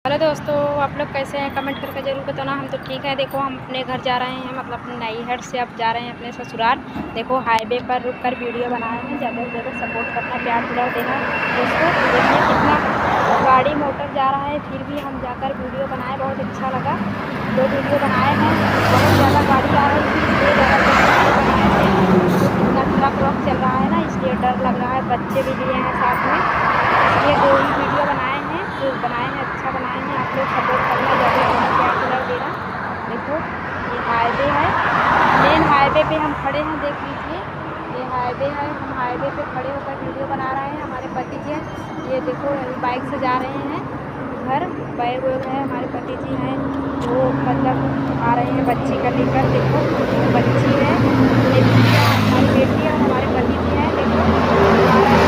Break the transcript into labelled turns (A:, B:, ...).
A: Hello दोस्तों, आप लोग कैसे हैं? कमेंट करके ज़रूर बताना। हम तो ठीक है। देखो, हम अपने घर जा रहे हैं, मतलब अपने नैहर से अब जा रहे हैं अपने ससुराल। देखो, हाईवे पर रुक कर वीडियो बनाए हैं। ज़्यादा से ज़्यादा सपोर्ट करना, प्यार दुलार देना दोस्तों। देखिए कितना गाड़ी मोटर जा रहा है, फिर भी हम जाकर वीडियो बनाए, बहुत अच्छा लगा। 2 वीडियो बनाए हैं। बहुत ज़्यादा गाड़ी आ रही थी, इसलिए ज़्यादा वीडियो नहीं बनाए थे। तो कितना ट्रक व्रक चल रहा है ना, इसलिए डर लग रहा है। बच्चे भी लिए हैं साथ में, इसलिए 2 ही वीडियो बनाए हैं। जो बनाए हैं अच्छा बनाए हैं। आप लोग सपोर्ट करना, ज़्यादा से ज़्यादा प्यार दुलार देना। देखो, ये हाईवे है, मेन हाईवे पे हम खड़े हैं। देख लीजिए, ये हाईवे है। हम हाईवे पे खड़े होकर वीडियो बना रहे हैं। हमारे पति जी हैं, ये देखो बाइक से जा रहे हैं घर। बैग वैग है, हमारे पति जी हैं, वो मतलब आ रहे हैं बच्ची का लेकर। देखो, बच्ची है, ये हमारी बेटी है और हमारे पति जी हैं। देखो, आ रहे हैं